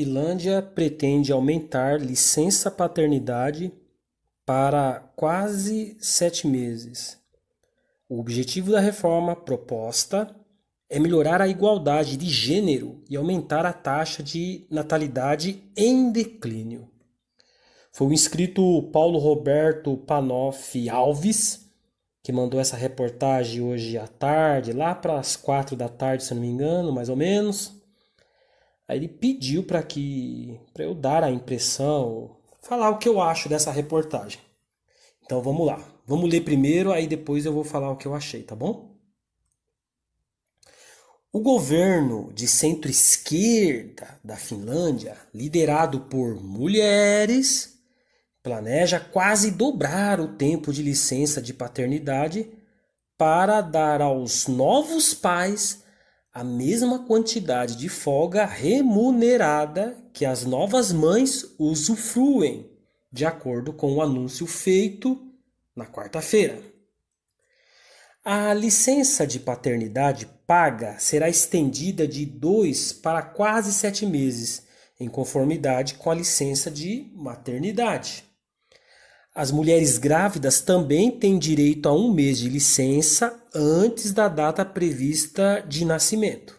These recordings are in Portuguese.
Finlândia pretende aumentar licença paternidade para quase 7 meses. O objetivo da reforma proposta é melhorar a igualdade de gênero e aumentar a taxa de natalidade em declínio. Foi o inscrito Paulo Roberto Panoff Alves que mandou essa reportagem hoje à tarde, lá para as 4 da tarde, se eu não me engano, mais ou menos. Aí ele pediu para eu dar a impressão, falar o que eu acho dessa reportagem. Então vamos lá. Vamos ler primeiro, aí depois eu vou falar o que eu achei, tá bom? O governo de centro-esquerda da Finlândia, liderado por mulheres, planeja quase dobrar o tempo de licença de paternidade para dar aos novos pais a mesma quantidade de folga remunerada que as novas mães usufruem, de acordo com o anúncio feito na quarta-feira. A licença de paternidade paga será estendida de 2 para quase 7 meses, em conformidade com a licença de maternidade. As mulheres grávidas também têm direito a 1 mês de licença antes da data prevista de nascimento.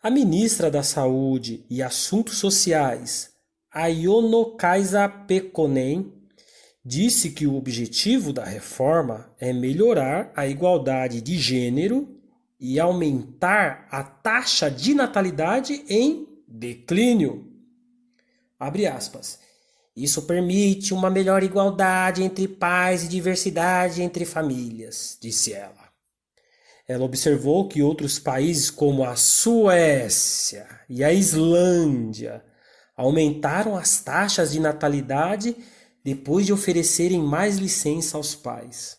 A ministra da Saúde e Assuntos Sociais, Aiono-Kaisa Pekkonen, disse que o objetivo da reforma é melhorar a igualdade de gênero e aumentar a taxa de natalidade em declínio. Abre aspas. Isso permite uma melhor igualdade entre pais e diversidade entre famílias, disse ela. Ela observou que outros países como a Suécia e a Islândia aumentaram as taxas de natalidade depois de oferecerem mais licença aos pais.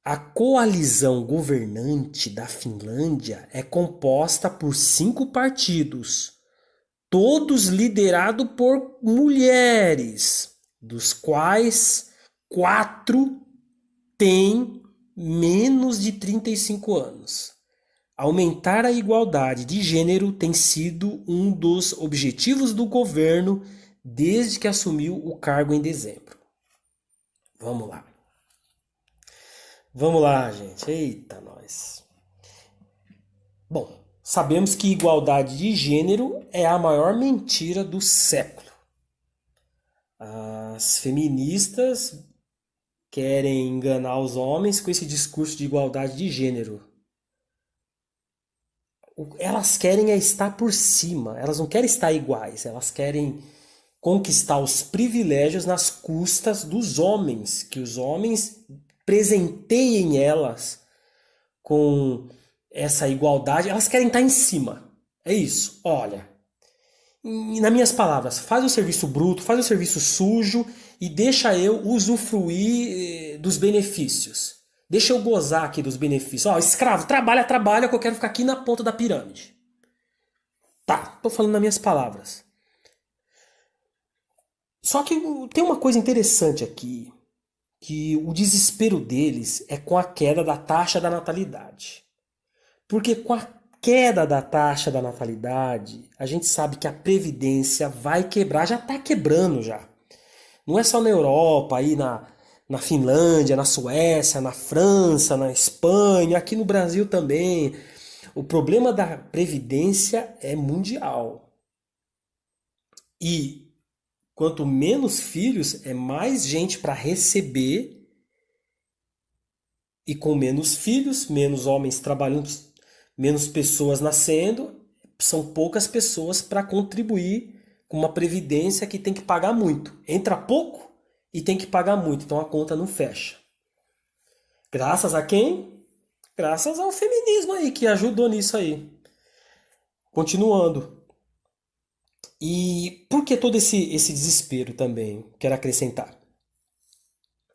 A coalizão governante da Finlândia é composta por 5 partidos, todos liderados por mulheres, dos quais 4 têm menos de 35 anos. Aumentar a igualdade de gênero tem sido um dos objetivos do governo desde que assumiu o cargo em dezembro. Vamos lá. Vamos lá, gente. Eita, nós. Bom, sabemos que igualdade de gênero é a maior mentira do século. As feministas querem enganar os homens com esse discurso de igualdade de gênero. Elas querem estar por cima, elas não querem estar iguais, elas querem conquistar os privilégios nas custas dos homens, que os homens presenteiem elas com essa igualdade, elas querem estar em cima. É isso, olha. E nas minhas palavras, faz o serviço bruto, faz o serviço sujo e deixa eu usufruir dos benefícios. Deixa eu gozar aqui dos benefícios. Ó, escravo, trabalha que eu quero ficar aqui na ponta da pirâmide. Tá, tô falando nas minhas palavras. Só que tem uma coisa interessante aqui, que o desespero deles é com a queda da taxa da natalidade. Porque com a queda da taxa da natalidade, a gente sabe que a Previdência vai quebrar, já está quebrando já. Não é só na Europa, aí na Finlândia, na Suécia, na França, na Espanha, aqui no Brasil também. O problema da Previdência é mundial. E quanto menos filhos, é mais gente para receber. E com menos filhos, menos homens trabalhando, menos pessoas nascendo, são poucas pessoas para contribuir com uma previdência que tem que pagar muito. Entra pouco e tem que pagar muito, então a conta não fecha. Graças a quem? Graças ao feminismo aí, que ajudou nisso aí. Continuando. E por que todo esse desespero também? Quero acrescentar.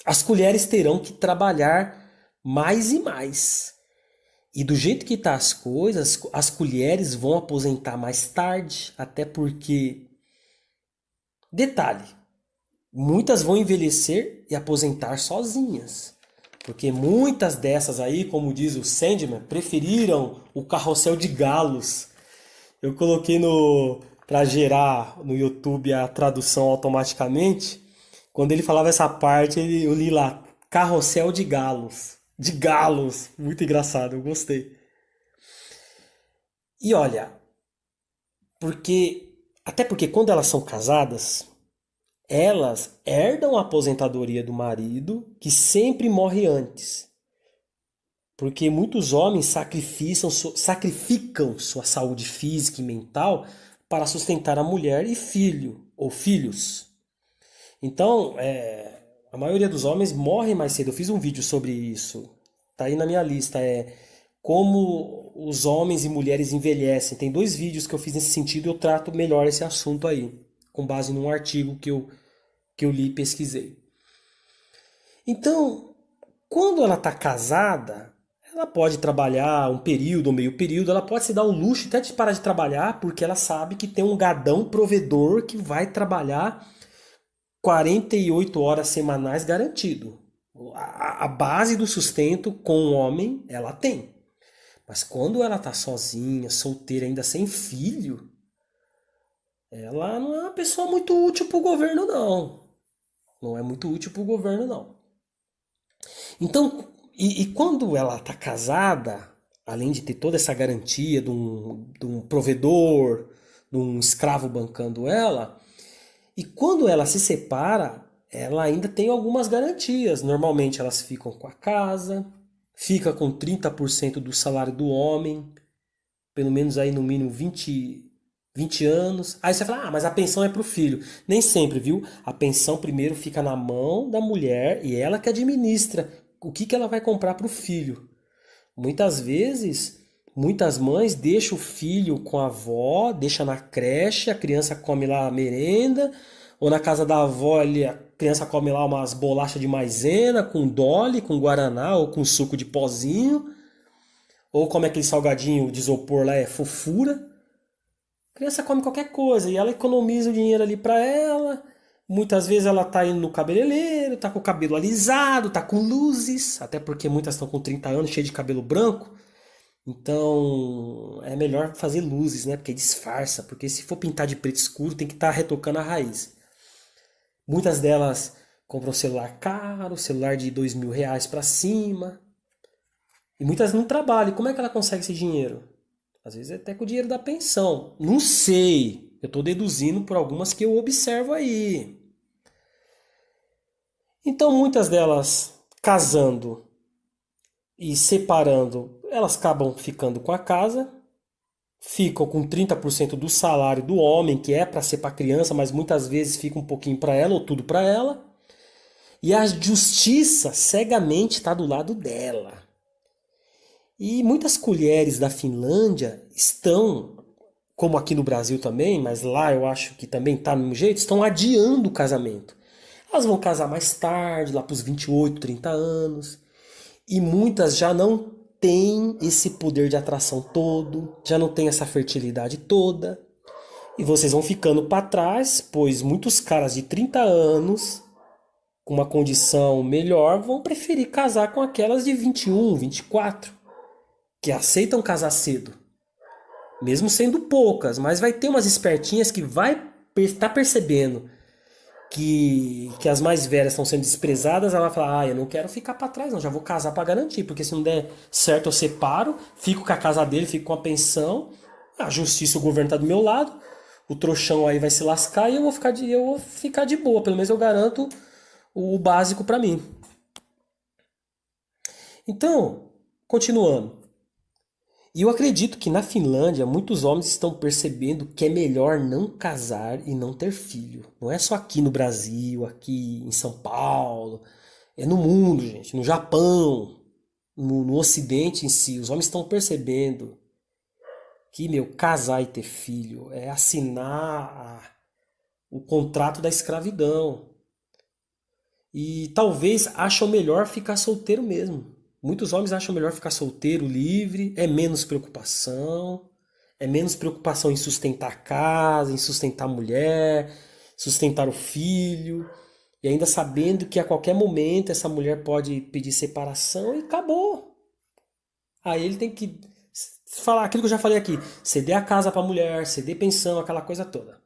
As colheres terão que trabalhar mais e mais. E do jeito que tá as coisas, as colheres vão aposentar mais tarde, até porque, detalhe, muitas vão envelhecer e aposentar sozinhas. Porque muitas dessas aí, como diz o Sandman, preferiram o carrossel de galos. Eu coloquei no para gerar no YouTube a tradução automaticamente. Quando ele falava essa parte, eu li lá, carrossel de galos. De galos. Muito engraçado, eu gostei. E olha, até porque quando elas são casadas, elas herdam a aposentadoria do marido, que sempre morre antes. Porque muitos homens sacrificam sua saúde física e mental para sustentar a mulher e filho ou filhos. Então, a maioria dos homens morre mais cedo. Eu fiz um vídeo sobre isso. Tá aí na minha lista. É como os homens e mulheres envelhecem. Tem dois vídeos que eu fiz nesse sentido e eu trato melhor esse assunto aí, com base num artigo que eu li e pesquisei. Então, quando ela está casada, ela pode trabalhar um período ou meio período, ela pode se dar o luxo até de parar de trabalhar, porque ela sabe que tem um gadão provedor que vai trabalhar 48 horas semanais garantido. A base do sustento com o homem, ela tem. Mas quando ela tá sozinha, solteira, ainda sem filho, ela não é uma pessoa muito útil pro governo, não. Não é muito útil pro governo, não. Então, e quando ela tá casada, além de ter toda essa garantia de um provedor, de um escravo bancando ela, e quando ela se separa, ela ainda tem algumas garantias. Normalmente elas ficam com a casa, fica com 30% do salário do homem, pelo menos aí no mínimo 20 anos. Aí você fala, mas a pensão é pro filho. Nem sempre, viu? A pensão primeiro fica na mão da mulher e ela que administra o que ela vai comprar pro filho. Muitas vezes, muitas mães deixam o filho com a avó, deixa na creche, a criança come lá a merenda, ou na casa da avó a criança come lá umas bolachas de maisena com Dolly, com guaraná ou com suco de pozinho, ou come aquele salgadinho de isopor lá, é fofura. A criança come qualquer coisa e ela economiza o dinheiro ali pra ela. Muitas vezes ela tá indo no cabeleireiro, tá com o cabelo alisado, tá com luzes, até porque muitas estão com 30 anos, cheio de cabelo branco. Então é melhor fazer luzes, né? Porque disfarça. Porque se for pintar de preto escuro, tem que estar retocando a raiz. Muitas delas compram celular caro, celular de R$ 2.000 para cima. E muitas não trabalham. E como é que ela consegue esse dinheiro? Às vezes é até com o dinheiro da pensão. Não sei. Eu estou deduzindo por algumas que eu observo aí. Então muitas delas casando e separando, elas acabam ficando com a casa, ficam com 30% do salário do homem, que é para ser para a criança, mas muitas vezes fica um pouquinho para ela ou tudo para ela. E a justiça cegamente está do lado dela. E muitas colheres da Finlândia estão, como aqui no Brasil também, mas lá eu acho que também está no mesmo jeito, estão adiando o casamento. Elas vão casar mais tarde, lá para os 28, 30 anos. E muitas já não têm esse poder de atração todo, já não têm essa fertilidade toda. E vocês vão ficando para trás, pois muitos caras de 30 anos, com uma condição melhor, vão preferir casar com aquelas de 21, 24, que aceitam casar cedo. Mesmo sendo poucas, mas vai ter umas espertinhas que vai estar percebendo que as mais velhas estão sendo desprezadas, ela vai falar, eu não quero ficar para trás não, já vou casar para garantir, porque se não der certo eu separo, fico com a casa dele, fico com a pensão, a justiça, o governo tá do meu lado, o trouxão aí vai se lascar e eu vou ficar de boa, pelo menos eu garanto o básico para mim. Então, continuando. E eu acredito que na Finlândia muitos homens estão percebendo que é melhor não casar e não ter filho. Não é só aqui no Brasil, aqui em São Paulo, é no mundo, gente, no Japão, no Ocidente em si. Os homens estão percebendo que, meu, casar e ter filho é assinar o contrato da escravidão. E talvez acham melhor ficar solteiro mesmo. Muitos homens acham melhor ficar solteiro, livre, é menos preocupação em sustentar a casa, em sustentar a mulher, sustentar o filho, e ainda sabendo que a qualquer momento essa mulher pode pedir separação e acabou. Aí ele tem que falar aquilo que eu já falei aqui, ceder a casa para a mulher, ceder pensão, aquela coisa toda.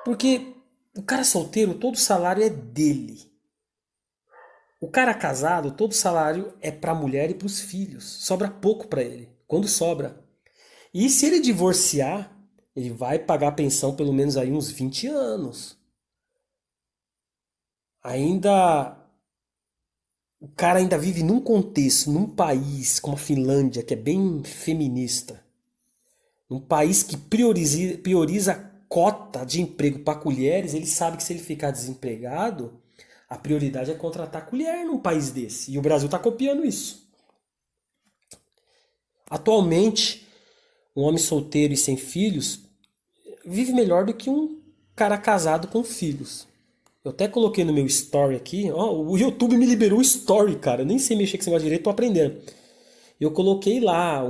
Porque o cara solteiro, todo o salário é dele. O cara casado, todo o salário é para a mulher e para os filhos. Sobra pouco para ele, quando sobra. E se ele divorciar, ele vai pagar pensão pelo menos aí uns 20 anos. Ainda o cara ainda vive num contexto, num país como a Finlândia, que é bem feminista. Um país que prioriza a cota de emprego para colheres, ele sabe que se ele ficar desempregado, a prioridade é contratar colher num país desse. E o Brasil está copiando isso. Atualmente, um homem solteiro e sem filhos vive melhor do que um cara casado com filhos. Eu até coloquei no meu story aqui, ó, o YouTube me liberou o story, cara. Eu nem sei mexer com esse negócio direito, tô aprendendo. Eu coloquei lá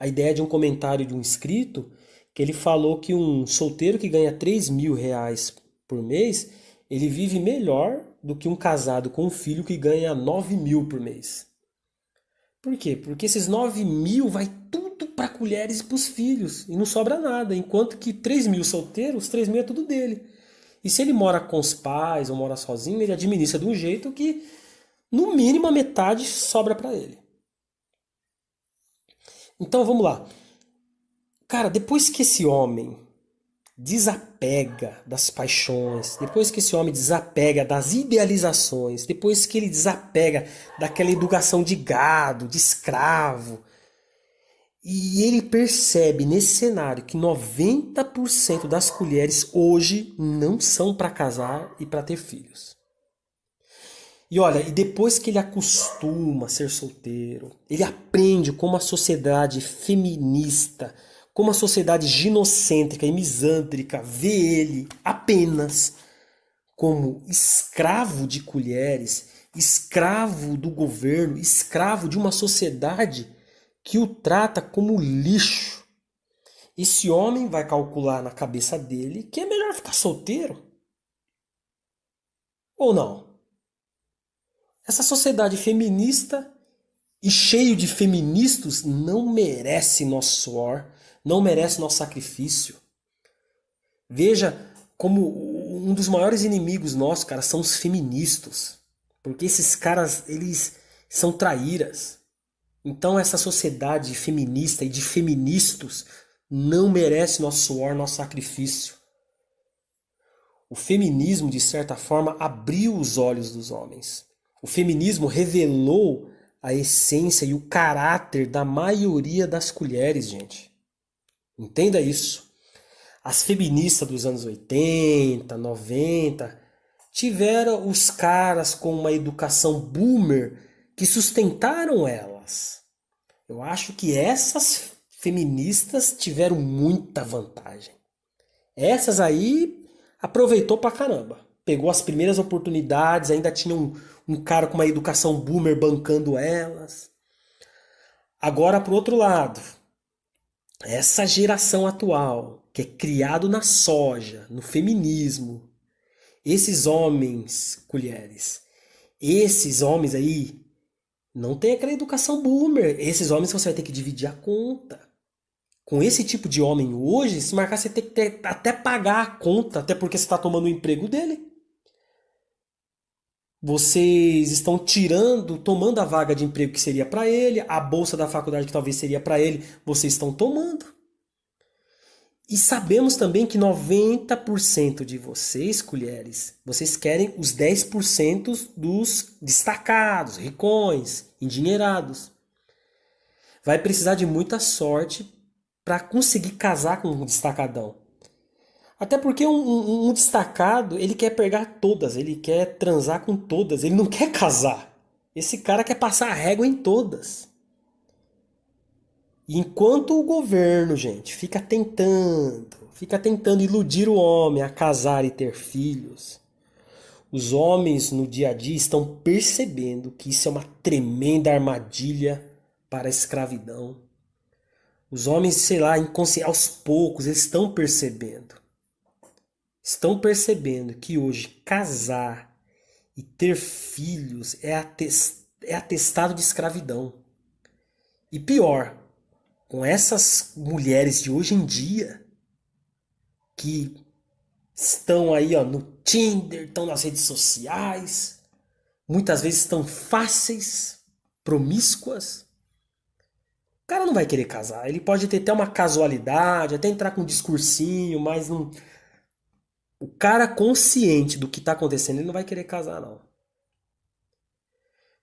a ideia de um comentário de um inscrito que ele falou que um solteiro que ganha R$ 3.000 por mês, ele vive melhor do que um casado com um filho que ganha 9.000 por mês. Por quê? Porque esses 9.000 vai tudo para colheres e para os filhos e não sobra nada. Enquanto que 3.000 solteiros, 3.000 é tudo dele. E se ele mora com os pais ou mora sozinho, ele administra de um jeito que, no mínimo, a metade sobra para ele. Então vamos lá. Cara, depois que esse homem desapega das paixões, depois que esse homem desapega das idealizações, depois que ele desapega daquela educação de gado, de escravo, e ele percebe nesse cenário que 90% das colheres hoje não são para casar e para ter filhos. E olha, e depois que ele acostuma a ser solteiro, ele aprende como a sociedade feminista, como a sociedade ginocêntrica e misândrica vê ele apenas como escravo de colheres, escravo do governo, escravo de uma sociedade que o trata como lixo. Esse homem vai calcular na cabeça dele que é melhor ficar solteiro. Ou não? Essa sociedade feminista e cheio de feministas não merece nosso suor, não merece nosso sacrifício. Veja como um dos maiores inimigos nossos, cara, são os feministas. Porque esses caras, eles são traíras. Então essa sociedade feminista e de feministas não merece nosso suor, nosso sacrifício. O feminismo, de certa forma, abriu os olhos dos homens. O feminismo revelou a essência e o caráter da maioria das colheres, gente. Entenda isso. As feministas dos anos 80, 90 tiveram os caras com uma educação boomer que sustentaram elas. Eu acho que essas feministas tiveram muita vantagem. Essas aí aproveitou pra caramba. Pegou as primeiras oportunidades, ainda tinha um cara com uma educação boomer bancando elas. Agora, pro outro lado, essa geração atual, que é criado na soja, no feminismo, esses homens, colheres, esses homens aí não tem aquela educação boomer. Esses homens você vai ter que dividir a conta. Com esse tipo de homem hoje, se marcar, você tem que até pagar a conta, até porque você está tomando o emprego dele. Vocês estão tirando, tomando a vaga de emprego que seria para ele, a bolsa da faculdade que talvez seria para ele, vocês estão tomando. E sabemos também que 90% de vocês, colheres, vocês querem os 10% dos destacados, ricões, endinheirados. Vai precisar de muita sorte para conseguir casar com um destacadão. Até porque um destacado, ele quer pegar todas, ele quer transar com todas, ele não quer casar. Esse cara quer passar a régua em todas. E enquanto o governo, gente, fica tentando iludir o homem a casar e ter filhos, os homens no dia a dia estão percebendo que isso é uma tremenda armadilha para a escravidão. Os homens, sei lá, aos poucos, eles estão percebendo. Estão percebendo que hoje casar e ter filhos é atestado de escravidão. E pior, com essas mulheres de hoje em dia que estão aí, ó, no Tinder, estão nas redes sociais, muitas vezes estão fáceis, promíscuas. O cara não vai querer casar. Ele pode ter até uma casualidade, até entrar com um discursinho, mas não. O cara consciente do que está acontecendo, ele não vai querer casar, não.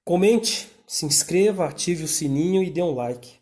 Comente, se inscreva, ative o sininho e dê um like.